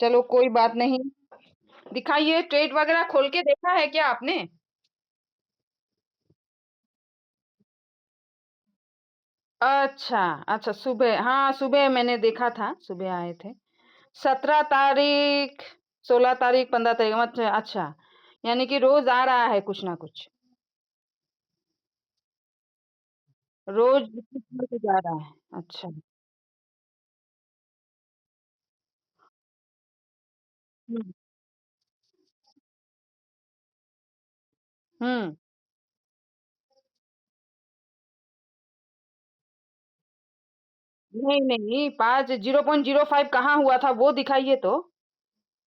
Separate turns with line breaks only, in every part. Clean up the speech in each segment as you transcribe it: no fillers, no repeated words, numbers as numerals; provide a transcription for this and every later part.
चलो कोई बात नहीं। दिखाइए, ट्रेड वगैरह खोल के देखा है क्या आपने? अच्छा, अच्छा सुबह, हाँ, सुबह मैंने देखा था, सुबह आए थे। 17 तारीख, 16 तारीख, 15 तारीख, अच्छा, अच्छा। यानी कि रोज़ आ रहा है कुछ ना कुछ। रोज़ कुछ ना कुछ आ रहा है। अच्छा। हुँ, हुँ। नहीं, नहीं, 5 0.05 कहाँ हुआ था वो दिखाइए तो?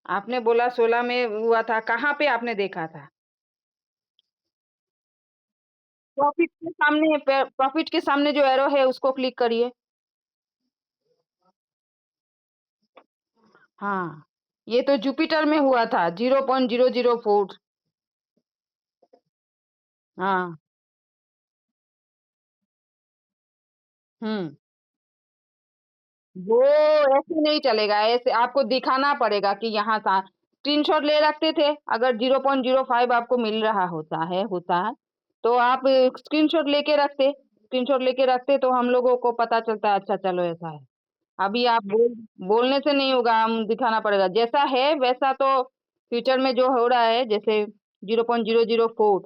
आपने बोला 16 में हुआ था, कहाँ पे आपने देखा था? प्रॉफ़िट के सामने जो एरो है उसको क्लिक करिए। हाँ, ये तो जुपिटर में हुआ था 0.004। हाँ, हुँ। वो ऐसे नहीं चलेगा, ऐसे आपको दिखाना पड़ेगा कि यहाँ था। स्क्रीनशॉट ले रखते थे, अगर 0.05 आपको मिल रहा होता है, तो आप स्क्रीनशॉट लेके रखते तो हम लोगों को पता चलता है, अच्छा चलो ऐसा है। अभी आप बोलने से नहीं होगा, हम दिखाना पड़ेगा। जैसा है वैसा तो फ्यूचर में जो हो रहा है, जैसे 0.004,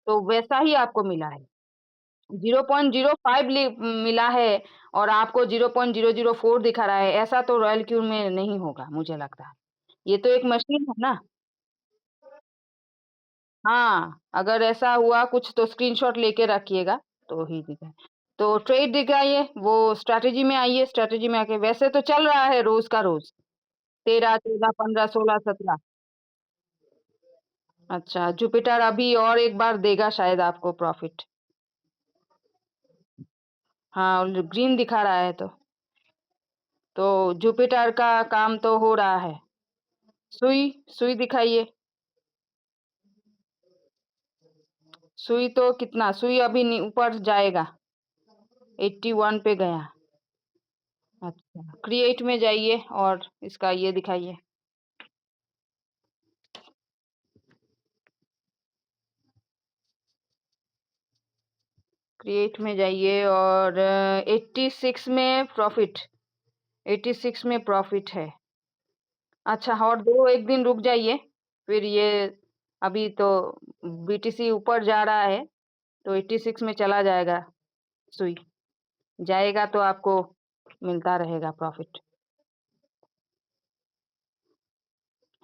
तो वैसा ही आपको मिला है। 0.05 मिला है और आपको 0.004 दिखा रहा है, ऐसा तो रॉयल क्यू में नहीं होगा, मुझे लगता है। ये तो एक मशीन है ना। हाँ, अगर ऐसा हुआ कुछ तो स्क्रीनशॉट लेके रखिएगा, तो ही दिखा। तो ट्रेड दिखाइए, वो स्ट्रैटेजी में आइए, स्ट्रैटेजी में आके वैसे तो चल रहा है रोज़ का रोज़, 13, 14, 15, 16, 17। अच्छा, जुपिटर अभी और एक बार देगा शायद आपको प्रॉफ़िट। हाँ, ग्रीन दिखा रहा है तो जुपिटर का काम तो हो रहा है। सुई, सुई दिखाइए। सुई तो कितना, सुई अभी ऊपर जाएगा, 81 पे गया। अच्छा, क्रिएट में जाइए और इसका ये दिखाइए। क्रिएट में जाइए और 86 में प्रॉफिट, 86 में प्रॉफिट है। अच्छा, और दो एक दिन रुक जाइए, फिर ये अभी तो बीटीसी ऊपर जा रहा है, तो 86 में चला जाएगा सुई। जाएगा तो आपको मिलता रहेगा प्रॉफिट,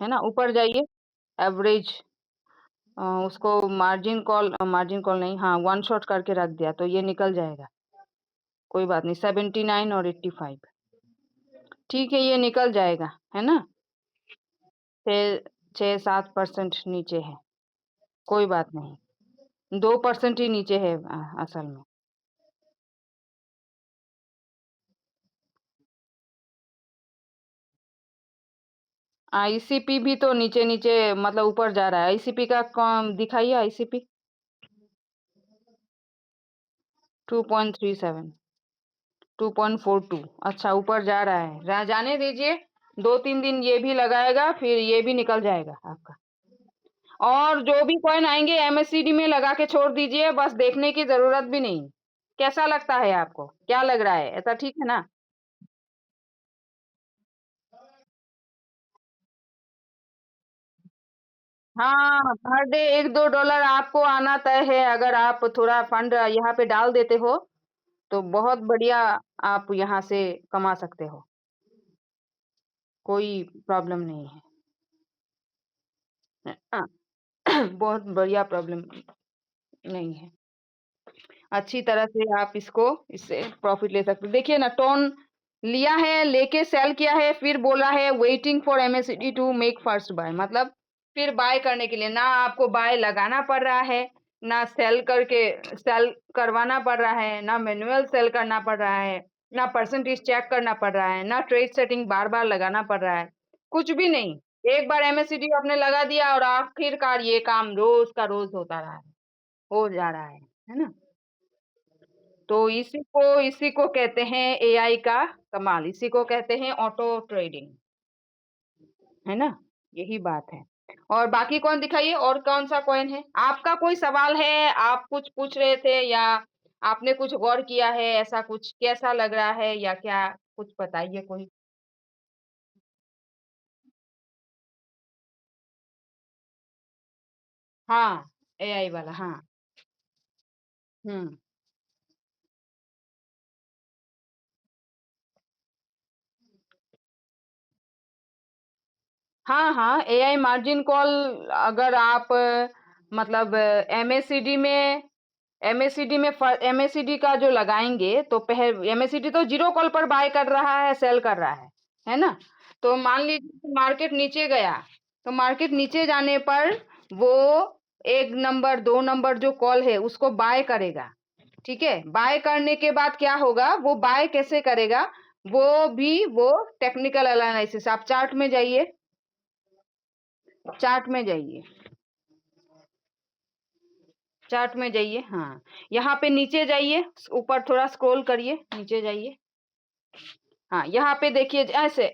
है ना? ऊपर जाइए, एवरेज उसको मार्जिन कॉल नहीं, हाँ, वन शॉट करके रख दिया तो ये निकल जाएगा। कोई बात नहीं, 79 और 85, ठीक है, ये निकल जाएगा, है ना? 6-7% नीचे है, कोई बात नहीं। 2% ही नीचे है असल में। आईसीपी भी तो नीचे नीचे, मतलब ऊपर जा रहा है। आईसीपी का कौन दिखाइए, आईसीपी 2.37, 2.42, अच्छा ऊपर जा रहा है, जाने दीजिए। 2-3 दिन ये भी लगाएगा, फिर ये भी निकल जाएगा आपका। और जो भी कॉइन आएंगे एमएससीडी में लगा के छोड़ दीजिए, बस देखने की जरूरत भी नहीं। कैसा लगता है आपको, क्या लग रहा है, ऐसा ठीक है ना? हाँ, पर डे 1-2 डॉलर आपको आना तय है। अगर आप थोड़ा फंड यहाँ पे डाल देते हो तो बहुत बढ़िया, आप यहाँ से कमा सकते हो, कोई प्रॉब्लम नहीं है। बहुत बढ़िया प्रॉब्लम नहीं है। अच्छी तरह से आप इससे प्रॉफिट ले सकते हो। देखिए ना, टोन लिया है, लेके सेल किया है, फिर बोला है waiting for MSCD to make first buy, मतलब फिर बाय करने के लिए ना आपको बाय लगाना पड़ रहा है, ना सेल करवाना पड़ रहा है, ना मैनुअल सेल करना पड़ रहा है, ना परसेंटेज चेक करना पड़ रहा है, ना ट्रेड सेटिंग बार-बार लगाना पड़ रहा है, कुछ भी नहीं। एक बार एमएससीडी आपने लगा दिया और आखिरकार ये काम रोज़ का रोज़ होता रहा है, हो जा रहा है ना? तो इसी को कहते हैं एआई का कमाल, इसी को कहते हैं ऑटो ट्रेडिंग। है ना? यही बात है। और बाकी कौन दिखाइए और कौन-सा कॉइन है? आपका कोई सवाल है, आप कुछ पूछ रहे थे या आपने कुछ गौर किया है, ऐसा कुछ कैसा लग रहा है या क्या? कुछ बताइए कोई। हाँ, एआई वाला, हाँ। हुँ। हाँ, हाँ, एआई मार्जिन कॉल अगर आप मतलब एमएससीडी का जो लगाएँगे तो एमएससीडी तो ज़ीरो कॉल पर बाय कर रहा है, सेल कर रहा है ना? तो मान लीजिए कि मार्केट नीचे गया, तो मार्केट नीचे जाने पर वो 1 नंबर, 2 नंबर जो कॉल है उसको बाय करेगा, ठीक है? बाय करने के बाद क्या होगा, वो बाय कैसे करेगा, वो टेक्निकल एनालिसिस आप चार्ट में जाइए, चार्ट में जाइए, हाँ। यहाँ पे नीचे जाइए, ऊपर थोड़ा स्क्रॉल करिए, नीचे जाइए। हाँ, यहाँ पे देखिए ऐसे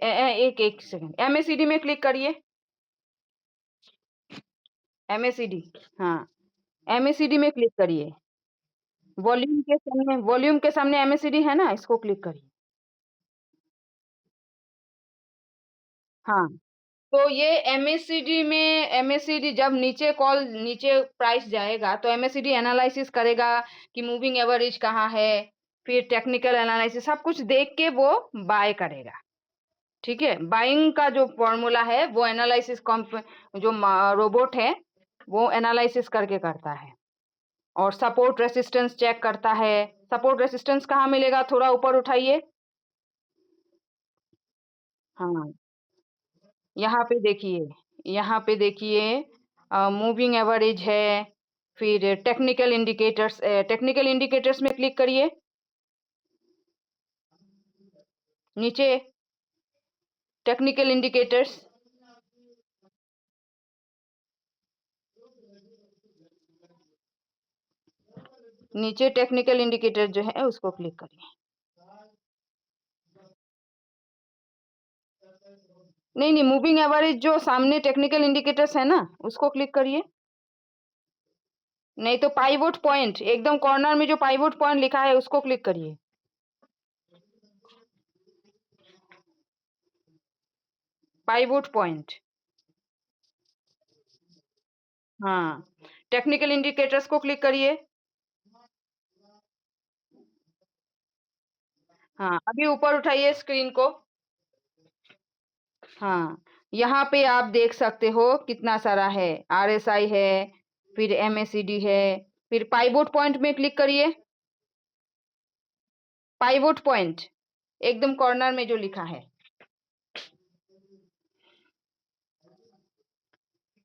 एक सेकंड एमएसीडी में क्लिक करिए, एमएसीडी, हाँ, एमएसीडी में क्लिक करिए। वॉल्यूम के सामने एमएसीडी है ना, इसको क्लिक करिए। हाँ, तो ये एमएससीडी जब नीचे प्राइस जाएगा तो एमएससीडी एनालिसिस करेगा कि मूविंग एवरेज कहाँ है, फिर टेक्निकल एनालिसिस सब कुछ देख के वो बाय करेगा। ठीक है? बाइंग का जो फॉर्मूला है वो रोबोट है वो एनालिसिस करके करता है और सपोर्ट रेजिस्टेंस चेक करता है। सपोर्ट रेजिस्टेंस कहाँ मिलेगा? थोड़ा ऊपर उठाइए। हाँ, यहाँ पे देखिए, मूविंग एवरेज है, फिर टेक्निकल इंडिकेटर्स में क्लिक करिए, नीचे टेक्निकल इंडिकेटर्स, नीचे टेक्निकल इंडिकेटर जो है उसको क्लिक करिए। नहीं, नहीं, मूविंग एवरेज जो सामने टेक्निकल इंडिकेटर्स है ना, उसको क्लिक करिए। नहीं तो पाइवोट पॉइंट, एकदम कॉर्नर में जो पाइवोट पॉइंट लिखा है उसको क्लिक करिए। पाइवोट पॉइंट, हाँ, टेक्निकल इंडिकेटर्स को क्लिक करिए। हाँ, अभी ऊपर उठाइए स्क्रीन को। हाँ, यहाँ पे आप देख सकते हो कितना सारा है, आरएसआई है, फिर एमएसीडी है, फिर पाइवोट पॉइंट में क्लिक करिए। पाइवोट पॉइंट, एकदम कॉर्नर में जो लिखा है,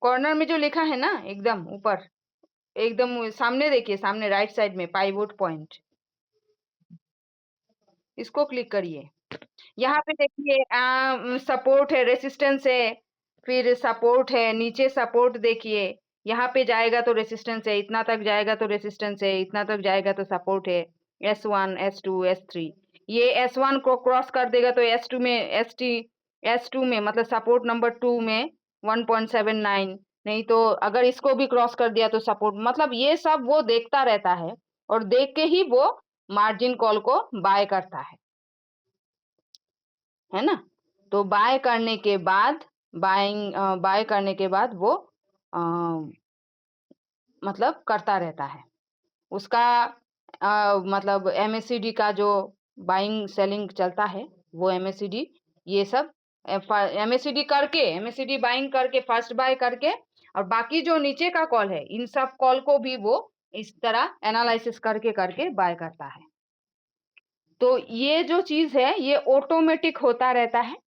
कॉर्नर में जो लिखा है ना, एकदम ऊपर, एकदम सामने देखिए, सामने राइट साइड में पाइवोट पॉइंट, इसको क्लिक करिए। यहाँ पे देखिए सपोर्ट है, रेसिस्टेंस है, फिर सपोर्ट है, नीचे सपोर्ट देखिए, यहाँ पे जाएगा तो रेसिस्टेंस है, इतना तक जाएगा तो रेसिस्टेंस है, इतना तक जाएगा तो सपोर्ट है, S1, S2, S3। ये S1 को क्रॉस कर देगा तो S2 में मतलब सपोर्ट नंबर 2 में 1.79, नहीं तो अगर इसको भी क्रॉस कर दिया तो सपोर्ट, मतलब ये सब वो देखता रहता है और देख के ही वो मार्जिन कॉल को बाय करता है ना? तो बाय करने के बाद वो अ, मतलब करता रहता है। उसका मतलब एमएससीडी का जो बाइंग सेलिंग चलता है, वो एमएससीडी ये सब एमएससीडी बाइंग करके फर्स्ट बाय करके और बाकी जो नीचे का कॉल है, इन सब कॉल को भी वो इस तरह एनालिसिस करके करके बाय करता है। तो ये जो चीज़ है, ये ऑटोमेटिक होता रहता है।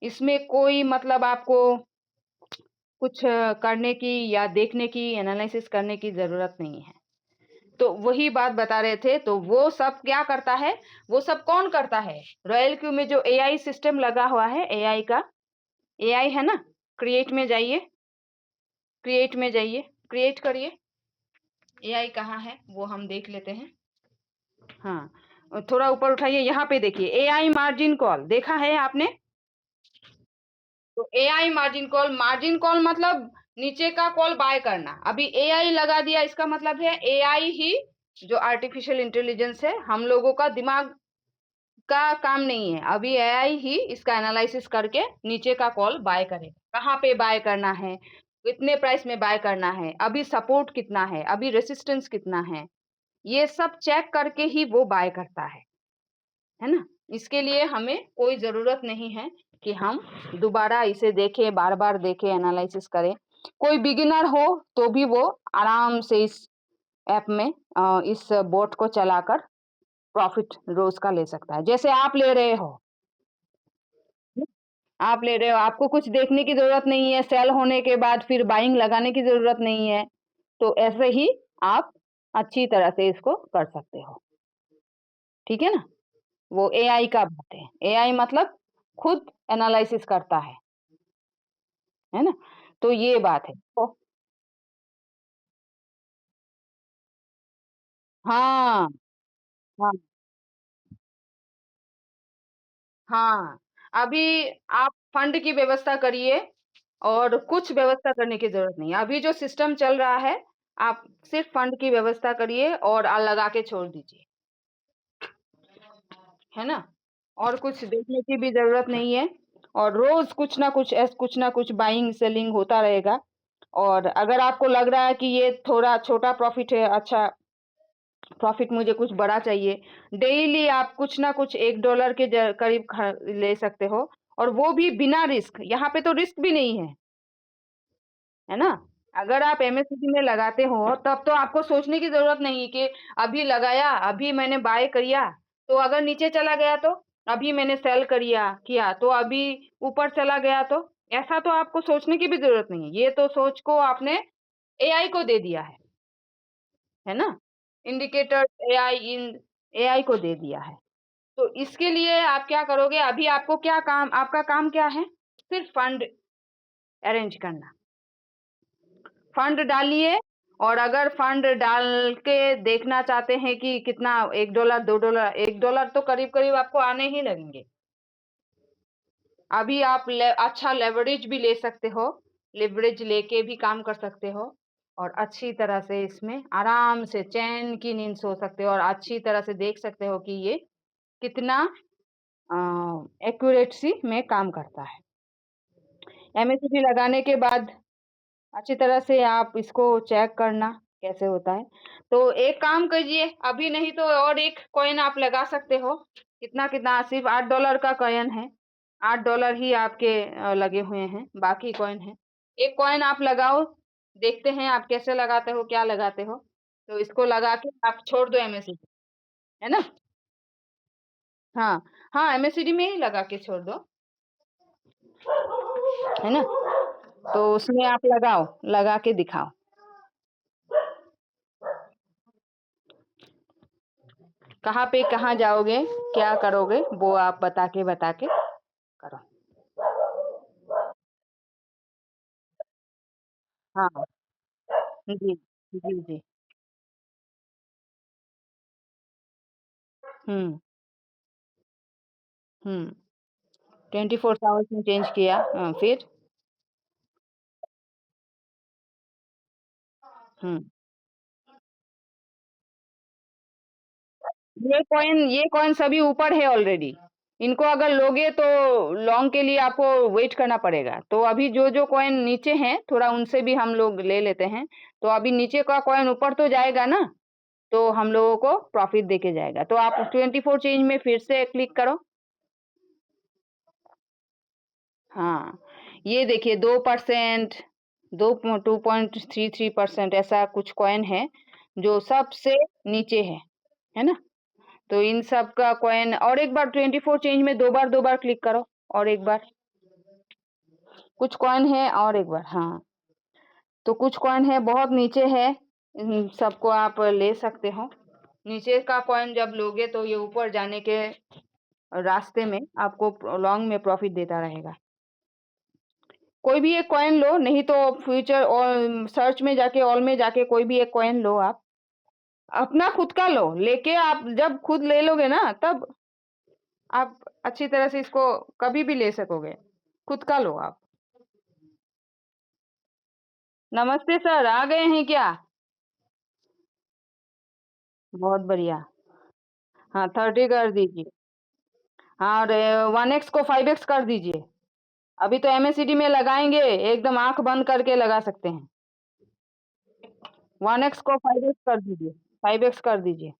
इसमें कोई मतलब आपको कुछ करने की या देखने की, एनालिसिस करने की ज़रूरत नहीं है। तो वही बात बता रहे थे, तो वो सब क्या करता है, वो सब कौन करता है? रॉयल क्यू में जो एआई सिस्टम लगा हुआ है, एआई है ना? क्रिएट में जाइए, क्रिएट करिए। एआई कहाँ है, वो हम देख लेते हैं। हाँ, थोड़ा ऊपर उठाइए, यहाँ पे देखिए, एआई मार्जिन कॉल देखा है आपने? तो एआई मार्जिन कॉल मतलब नीचे का कॉल बाय करना। अभी एआई लगा दिया, इसका मतलब है एआई ही, जो आर्टिफिशियल इंटेलिजेंस है, हम लोगों का दिमाग का काम नहीं है। अभी एआई ही इसका एनालिसिस करके नीचे का कॉल बाय करेगा। कहाँ पे बाय करना है, कितने प्राइस में बाय करना है, अभी सपोर्ट कितना है, अभी रेसिस्टेंस कितना है, ये सब चेक करके ही वो बाय करता है ना। इसके लिए हमें कोई जरूरत नहीं है कि हम दोबारा इसे देखें, बार बार देखें, एनालिसिस करें। कोई बिगिनर हो तो भी वो आराम से इस ऐप में इस बोट को चलाकर प्रॉफिट रोज का ले सकता है। जैसे आप ले रहे हो, आपको कुछ देखने की जरूरत नहीं है, सेल होने के बाद फिर बाइंग लगाने की जरूरत नहीं है। तो ऐसे ही आप अच्छी तरह से इसको कर सकते हो, ठीक है ना। वो एआई का बात है। एआई मतलब खुद एनालिसिस करता है ना। तो ये बात है। तो हाँ, हाँ, हाँ। अभी आप फंड की व्यवस्था करिए और कुछ व्यवस्था करने की ज़रूरत नहीं है। अभी जो सिस्टम चल रहा है, आप सिर्फ़ फंड की व्यवस्था करिए और लगा के छोड़ दीजिए, है ना? और कुछ देखने की भी ज़रूरत नहीं है। और रोज़ कुछ ना कुछ बाइंग सेलिंग होता रहेगा। और अगर आपको लग रहा है कि ये थोड़ा छोटा प्रॉफ़िट है, अच्छा प्रॉफ़िट मुझे कुछ बड़ा चाहिए, डेली आप कुछ ना कुछ $1 के करीब ले सकते हो, और वो भी बिना रिस्क। यहाँ पे तो रिस्क भी नहीं है ना? अगर आप एमएससीबी में लगाते हो, तब तो आपको सोचने की ज़रूरत नहीं कि अभी लगाया, अभी मैंने बाय किया, तो अगर नीचे चला गया तो? अभी मैंने सेल किया, तो अभी ऊपर चला गया तो? ऐसा तो आपको सोचने की भी ज़रूरत नहीं है। ये तो सोच को आपने एआई को दे दिया है ना? इंडिकेटर एआई को दे दिया है। तो इसके लिए आप क्या करोगे? अभी आपका काम क्या है? सिर्फ़ फंड अरेंज करना। फंड डालिए, और अगर फंड डाल के देखना चाहते हैं कि कितना, $1, $2, $1 तो करीब-करीब आपको आने ही लगेंगे। अभी आप अच्छा लेवरेज भी ले सकते हो, लेवरेज लेके भी काम कर सकते हो, और अच्छी तरह से इसमें आराम से चैन की नींद सो सकते हो, और अच्छी तरह से देख सकते हो कि ये कितना एक्यूरेसी में काम करता है। एमएससीबी लगाने के बाद अच्छी तरह से आप इसको चेक करना कैसे होता है। तो एक काम कीजिए, अभी नहीं तो और एक कॉइन आप लगा सकते हो। कितना-कितना सिर्फ़ $8 का कॉइन है। $8 ही आपके लगे हुए हैं, बाकी कॉइन है। एक कॉइन आप लगाओ, देखते हैं आप कैसे लगाते हो, क्या लगाते हो। तो इसको लगा के आप छोड़ दो एमएससीबी, है ना? हाँ, हाँ, एमएससीबी में ही लगा के छोड़ दो, है ना? तो उसमें आप लगाओ, लगा के दिखाओ। कहाँ पे कहाँ जाओगे, क्या करोगे, वो आप बता के करो। हाँ, जी, जी, जी। हुँ, हुँ। 24 आवर्स में चेंज किया, फिर? हुँ। ये कॉइन सभी ऊपर है ऑलरेडी। इनको अगर लोगे तो लॉन्ग के लिए आपको वेट करना पड़ेगा। तो अभी जो कॉइन नीचे हैं, थोड़ा उनसे भी हम लोग ले लेते हैं। तो अभी नीचे का कॉइन ऊपर तो जाएगा ना, तो हम लोगों को प्रॉफ़िट देके जाएगा। तो आप 24 चेंज में फिर से क्लिक करो। हाँ, ये देखिए 2%, 2.33% ऐसा कुछ कॉइन है, जो सबसे नीचे है ना? तो इन सब का कॉइन, और एक बार 24 चेंज में दो बार क्लिक करो, और एक बार। कुछ कॉइन है, और एक बार, हाँ। तो कुछ कॉइन है बहुत नीचे है, इन सबको आप ले सकते हो। नीचे का कॉइन जब लोगे तो ये ऊपर जाने के रास्ते में आपको लॉन्ग में प्रॉफ़िट देता रहेगा। कोई भी एक कॉइन लो, नहीं तो फ्यूचर और सर्च में जाके, ऑल में जाके कोई भी एक कॉइन लो आप। अपना खुद का लो, लेके आप जब खुद ले लोगे ना, तब आप अच्छी तरह से इसको कभी भी ले सकोगे। खुद का लो आप। नमस्ते सर, आ गए हैं क्या? बहुत बढ़िया। हाँ, 30 कर दीजिए। हाँ, और 1x को 5x कर दीजिए। अभी तो एमएससीडी में लगाएंगे, एकदम आंख बंद करके लगा सकते हैं। 1x को 5x कर दीजिए। 5x कर दीजिए।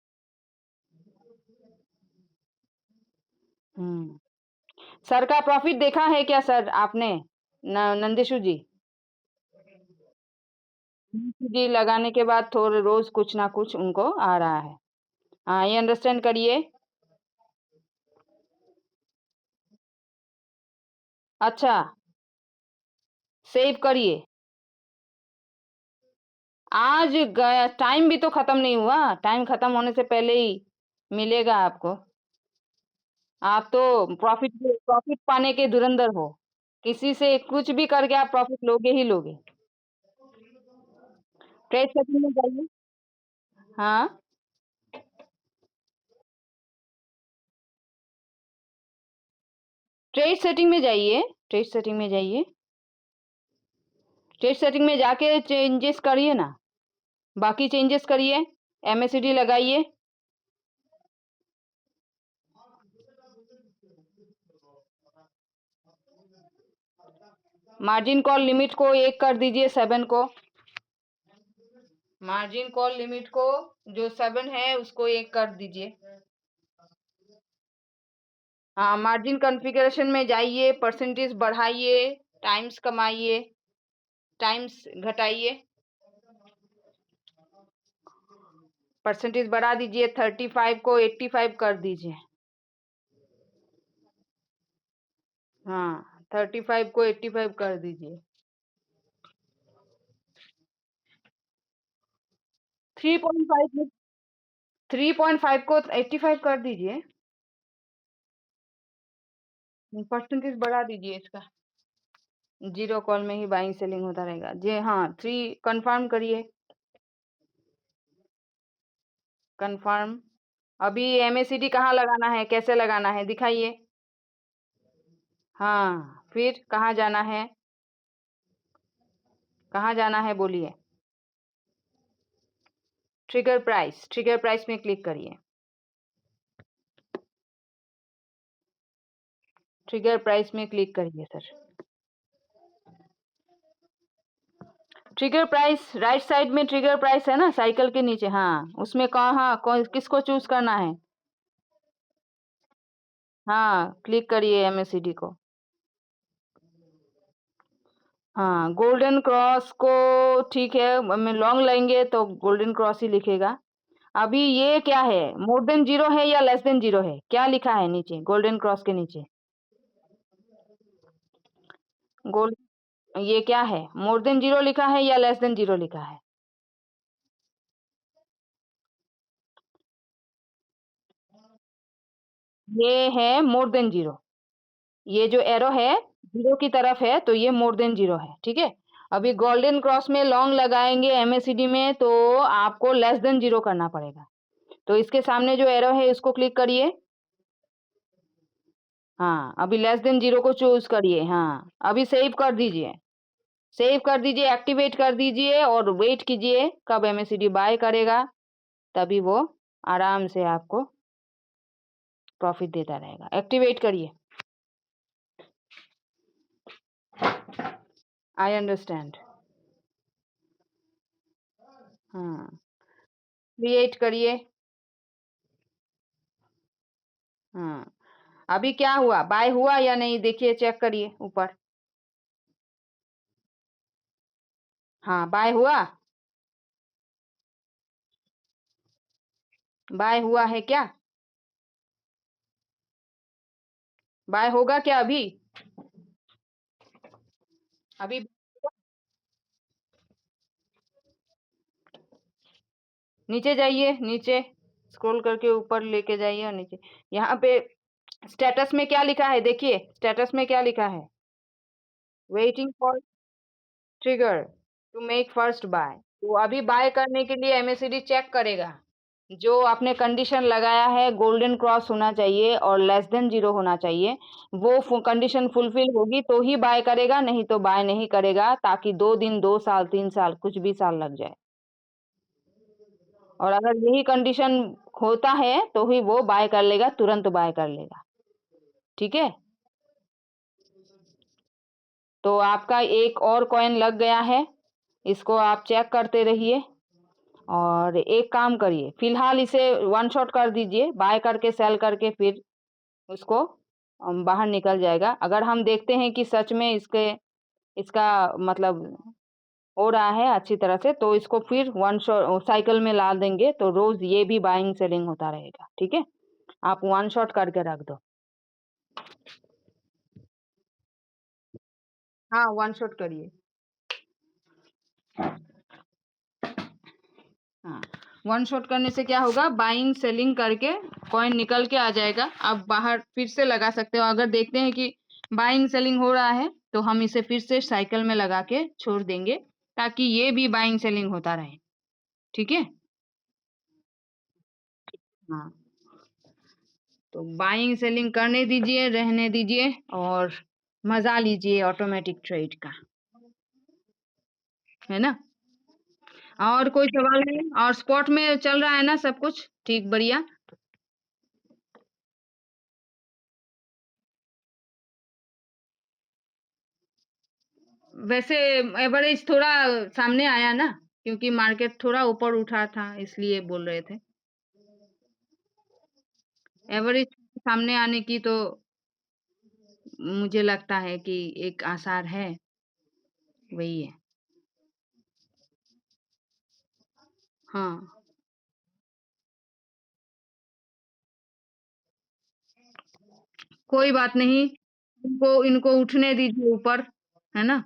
सर का प्रॉफिट देखा है क्या सर आपने? नंदिशु जी। जी, लगाने के बाद थोड़े रोज कुछ ना कुछ उनको आ रहा है। हाँ, ये अंडरस्टैंड करिए। अच्छा, सेव करिए। आज टाइम भी तो खत्म नहीं हुआ, टाइम खत्म होने से पहले ही मिलेगा आपको। आप तो प्रॉफिट प्रॉफिट पाने के धुरंधर हो। किसी से कुछ भी करके आप प्रॉफिट लोगे ही लोगे। ट्रेड सेटिंग में जाइए। हाँ, ट्रेड सेटिंग में जाइए। ट्रेड सेटिंग में जाइए। ट्रेड सेटिंग में जाके चेंजेस करिए ना। बाकी चेंजेस करिए। एमएससीडी लगाइए। मार्जिन कॉल लिमिट को 1 कर दीजिए, 7 को। मार्जिन कॉल लिमिट को जो 7 है उसको 1 कर दीजिए। हाँ, मार्जिन कॉन्फ़िगरेशन में जाइए, परसेंटेज बढ़ाइए, टाइम्स कमाइए, टाइम्स घटाइए। परसेंटेज बढ़ा दीजिए, 35 को 85 कर दीजिए। हाँ, 35 को 85 कर दीजिए। 3.5 में 3.5 को 85 कर दीजिए। परसेंटेज बढ़ा दीजिए इसका। जीरो कॉल में ही बाइंग सेलिंग होता रहेगा जी। हाँ, 3 कंफर्म करिए। कंफर्म। अभी एमएसीडी कहाँ लगाना है, कैसे लगाना है दिखाइए। हाँ, फिर कहाँ जाना है? कहाँ जाना है बोलिए। ट्रिगर प्राइस में क्लिक करिए। ट्रिगर प्राइस में क्लिक करिए sir. Trigger price right side में ट्रिगर प्राइस है ना, साइकिल के नीचे। हाँ, उसमें कहाँ किसको चूज करना है? हाँ, क्लिक करिए एमएससीडी को। हाँ, गोल्डन क्रॉस को ठीक है, मैं लॉन्ग लेंगे तो गोल्डन क्रॉस ही लिखेगा। अभी ये क्या है, मोर देन जीरो है या लेस देन जीरो है, क्या लिखा है नीचे गोल्डन क्रॉस के नीचे? गोल्ड ये क्या है, मोर देन जीरो लिखा है या लेस देन जीरो लिखा है? ये है मोर देन जीरो। ये जो एरो है जीरो की तरफ है, तो ये मोर देन जीरो है, ठीक है। अभी गोल्डन क्रॉस में लॉन्ग लगाएंगे एमएससीडी में तो आपको लेस देन जीरो करना पड़ेगा। तो इसके सामने जो एरो है इसको क्लिक करिए। हाँ, अभी लेस देन जीरो को चूज करिए। हाँ, अभी सेव कर दीजिए। सेव कर दीजिए, एक्टिवेट कर दीजिए और वेट कीजिए कब एमएससीडी बाय करेगा, तभी वो आराम से आपको प्रॉफिट देता रहेगा। एक्टिवेट करिए। I understand. हाँ, क्रिएट करिए। हाँ, अभी क्या हुआ, बाय हुआ या नहीं देखिए, चेक करिए ऊपर। हाँ, बाय हुआ। बाय हुआ है क्या? बाय होगा क्या अभी? अभी नीचे जाइए, नीचे स्क्रॉल करके ऊपर लेके जाइए और नीचे। यहाँ पे स्टेटस में क्या लिखा है देखिए, स्टेटस में क्या लिखा है? Waiting for trigger to make first buy. तो अभी बाय करने के लिए एमएससीडी चेक करेगा। जो आपने कंडीशन लगाया है गोल्डन क्रॉस होना चाहिए और लेस देन 0 होना चाहिए। वो कंडीशन फुलफिल होगी तो ही बाय करेगा, नहीं तो बाय नहीं करेगा, ताकि 2 दिन, 2 साल, 3 साल, कुछ भी साल लग जाए। और अगर यही कंडीशन होता है तो ही वो बाय कर लेगा, तुरंत बाय कर लेगा। ठीक है? तो आपका एक और कॉइन लग गया है, इसको आप चेक करते रहिए। और एक काम करिए, फिलहाल इसे वन शॉट कर दीजिए, बाय करके सेल करके फिर उसको बाहर निकल जाएगा। अगर हम देखते हैं कि सच में इसका मतलब हो रहा है अच्छी तरह से, तो इसको फिर वन शॉट साइकिल में ला देंगे, तो रोज ये भी बाइंग सेलिंग होता रहेगा। ठीक है? आप वन शॉट करके रख दो। हाँ, वन शॉट करिए। हाँ, वन शॉट करने से क्या होगा, बाइंग सेलिंग करके कॉइन निकल के आ जाएगा। आप बाहर फिर से लगा सकते हो। अगर देखते हैं कि बाइंग सेलिंग हो रहा है तो हम इसे फिर से साइकिल में लगा के छोड़ देंगे, ताकि ये भी बाइंग सेलिंग होता रहे। ठीक है? हाँ, तो बाइंग सेलिंग करने दीजिए, रहने दीजिए और मजा लीजिए ऑटोमेटिक ट्रेड का। है ना? और कोई सवाल है? और स्पॉट में चल रहा है ना सब कुछ ठीक बढ़िया? वैसे एवरेज थोड़ा सामने आया ना, क्योंकि मार्केट थोड़ा ऊपर उठा था, इसलिए बोल रहे थे। एवरेज सामने आने की तो मुझे लगता है कि एक आसार है, वही है। हाँ, कोई बात नहीं, इनको इनको उठने दीजिए ऊपर, है ना?